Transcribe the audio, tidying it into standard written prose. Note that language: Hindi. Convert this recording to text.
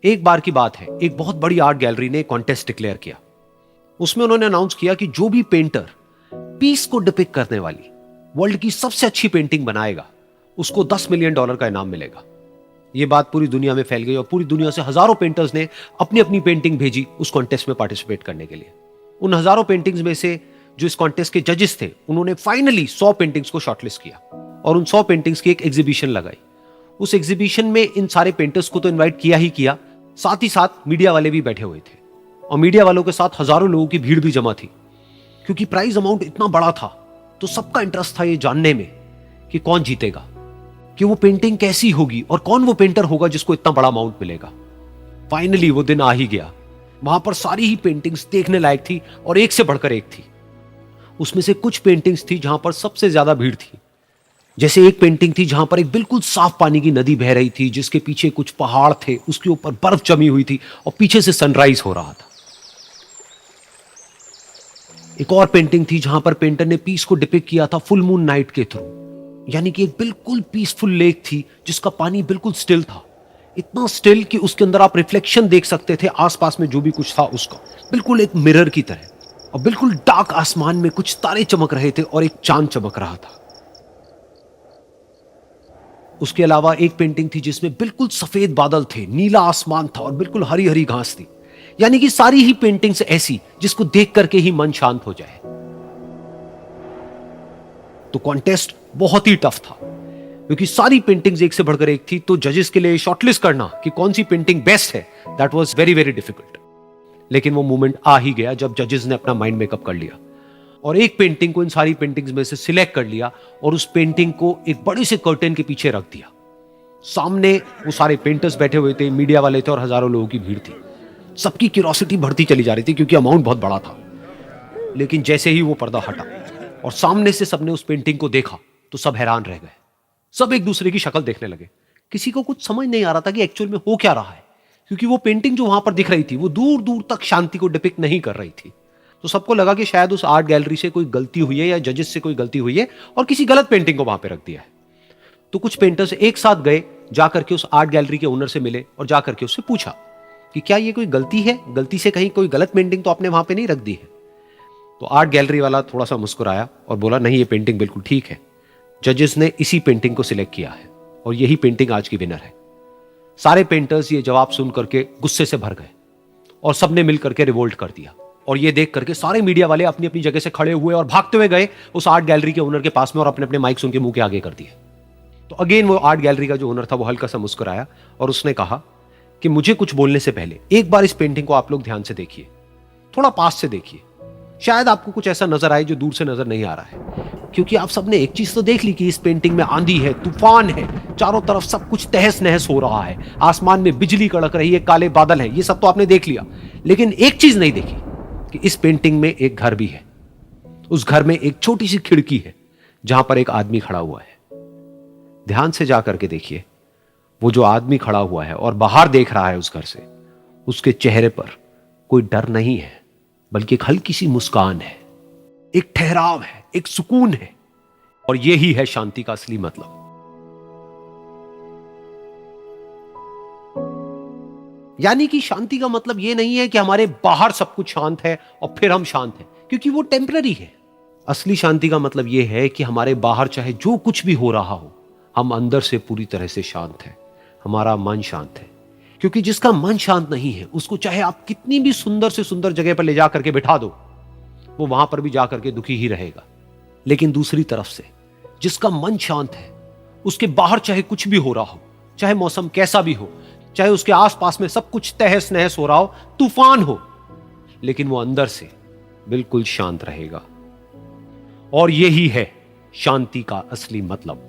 एक बार की बात है, एक बहुत बड़ी आर्ट गैलरी ने कॉन्टेस्ट डिक्लेयर किया। उसमें उन्होंने अनाउंस किया कि जो भी पेंटर पीस को डिपिक्ट करने वाली वर्ल्ड की सबसे अच्छी पेंटिंग बनाएगा, उसको $10 मिलियन का इनाम मिलेगा। यह बात पूरी दुनिया में फैल गई और पूरी दुनिया से हजारों पेंटर्स ने अपनी अपनी पेंटिंग भेजी उस कॉन्टेस्ट में पार्टिसिपेट करने के लिए। उन हजारों पेंटिंग्स में से जो इस कॉन्टेस्ट के जजेस थे, उन्होंने फाइनली 100 पेंटिंग्स को शॉर्टलिस्ट किया और उन 100 पेंटिंग्स की एक एग्जीबिशन लगाई। उस एग्जीबिशन में इन सारे पेंटर्स को तो इनवाइट किया ही किया, साथ ही साथ मीडिया वाले भी बैठे हुए थे और मीडिया वालों के साथ हजारों लोगों की भीड़ भी जमा थी। क्योंकि प्राइज अमाउंट इतना बड़ा था तो सबका इंटरेस्ट था ये जानने में कि कौन जीतेगा, कि वो पेंटिंग कैसी होगी और कौन वो पेंटर होगा जिसको इतना बड़ा अमाउंट मिलेगा। फाइनली वो दिन आ ही गया। वहां पर सारी ही पेंटिंग्स देखने लायक थी और एक से बढ़कर एक थी। उसमें से कुछ पेंटिंग्स थी जहां पर सबसे ज्यादा भीड़ थी। जैसे एक पेंटिंग थी जहां पर एक बिल्कुल साफ पानी की नदी बह रही थी, जिसके पीछे कुछ पहाड़ थे, उसके ऊपर बर्फ जमी हुई थी और पीछे से सनराइज हो रहा था। एक और पेंटिंग थी जहां पर पेंटर ने पीस को डिपिक्ट किया था फुल मून नाइट के थ्रू, यानी कि एक बिल्कुल पीसफुल लेक थी जिसका पानी बिल्कुल स्टिल था, इतना स्टिल कि उसके अंदर आप रिफ्लेक्शन देख सकते थे आसपास में जो भी कुछ था उसका, बिल्कुल एक मिरर की तरह। और बिल्कुल डार्क आसमान में कुछ तारे चमक रहे थे और एक चांद चमक रहा था। उसके अलावा एक पेंटिंग थी जिसमें बिल्कुल सफेद बादल थे, नीला आसमान था और बिल्कुल हरी हरी घास थी। यानी कि सारी ही पेंटिंग्स ऐसी जिसको देख करके ही मन शांत हो जाए। तो कॉन्टेस्ट बहुत ही टफ था क्योंकि सारी पेंटिंग्स एक से बढ़कर एक थी। तो जजेस के लिए शॉर्टलिस्ट करना कि कौन सी पेंटिंग बेस्ट है, that was very very difficult. लेकिन वो मोमेंट आ ही गया जब जजेस ने अपना माइंड मेकअप कर लिया और एक पेंटिंग को इन सारी पेंटिंग्स में से सिलेक्ट कर लिया और उस पेंटिंग को एक बड़े से कर्टेन के पीछे रख दिया। सामने वो सारे पेंटर्स बैठे हुए थे, मीडिया वाले थे और हजारों लोगों की भीड़ थी। सबकी क्यूरियोसिटी बढ़ती चली जा रही थी क्योंकि अमाउंट बहुत बड़ा था। लेकिन जैसे ही वो पर्दा हटा और सामने से सबने उस पेंटिंग को देखा तो सब हैरान रह गए। सब एक दूसरे की शक्ल देखने लगे। किसी को कुछ समझ नहीं आ रहा था कि एक्चुअल में हो क्या रहा है, क्योंकि वो पेंटिंग जो वहां पर दिख रही थी वो दूर दूर तक शांति को डिपिक्ट नहीं कर रही थी। तो सबको लगा कि शायद उस आर्ट गैलरी से कोई गलती हुई है या जजेस से कोई गलती हुई है और किसी गलत पेंटिंग को वहां पे रख दिया है। तो कुछ पेंटर्स एक साथ गए, जाकर के उस आर्ट गैलरी के ओनर से मिले और जाकर के उससे पूछा कि क्या ये कोई गलती है, गलती से कहीं कोई गलत पेंटिंग तो आपने वहां पे नहीं रख दी है। तो आर्ट गैलरी वाला थोड़ा सा मुस्कुराया और बोला, नहीं, ये पेंटिंग बिल्कुल ठीक है। जजेस ने इसी पेंटिंग को सिलेक्ट किया है और यही पेंटिंग आज की विनर है। सारे पेंटर्स ये जवाब सुन करके गुस्से से भर गए और सबने मिल करके रिवोल्ट कर दिया। और ये देख करके सारे मीडिया वाले अपनी अपनी जगह से खड़े हुए और भागते हुए गए उस आर्ट गैलरी के ओनर के पास में और अपने अपने माइक्स उनके मुंह के आगे कर दिए। तो अगेन वो आर्ट गैलरी का जो ओनर था वो हल्का सा मुस्कुराया और उसने कहा कि मुझे कुछ बोलने से पहले एक बार इस पेंटिंग को आप लोग ध्यान से देखिए, थोड़ा पास से देखिए, शायद आपको कुछ ऐसा नजर आए जो दूर से नजर नहीं आ रहा है। क्योंकि आप सबने एक चीज तो देख ली कि इस पेंटिंग में आंधी है, तूफान है, चारों तरफ सब कुछ तहस नहस हो रहा है, आसमान में बिजली कड़क रही है, काले बादल हैं, ये सब तो आपने देख लिया। लेकिन एक चीज नहीं देखी कि इस पेंटिंग में एक घर भी है। उस घर में एक छोटी सी खिड़की है जहां पर एक आदमी खड़ा हुआ है। ध्यान से जाकर के देखिए, वो जो आदमी खड़ा हुआ है और बाहर देख रहा है उस घर से, उसके चेहरे पर कोई डर नहीं है, बल्कि एक हल्की सी मुस्कान है, एक ठहराव है, एक सुकून है। और यही है शांति का असली मतलब। यानी कि शांति का मतलब यह नहीं है कि हमारे बाहर सब कुछ शांत है और फिर हम शांत हैं, क्योंकि वो टेम्पररी है। असली शांति का मतलब यह है कि हमारे बाहर चाहे जो कुछ भी हो रहा हो, हम अंदर से पूरी तरह से शांत हैं, हमारा मन शांत है। क्योंकि जिसका मन शांत नहीं है, उसको चाहे आप कितनी भी सुंदर से सुंदर जगह पर ले जाकर के बिठा दो, वो वहां पर भी जाकर के दुखी ही रहेगा। लेकिन दूसरी तरफ से जिसका मन शांत है, उसके बाहर चाहे कुछ भी हो रहा हो, चाहे मौसम कैसा भी हो, चाहे उसके आसपास में सब कुछ तहस नहस हो रहा हो, तूफान हो, लेकिन वो अंदर से बिल्कुल शांत रहेगा। और यही है शांति का असली मतलब।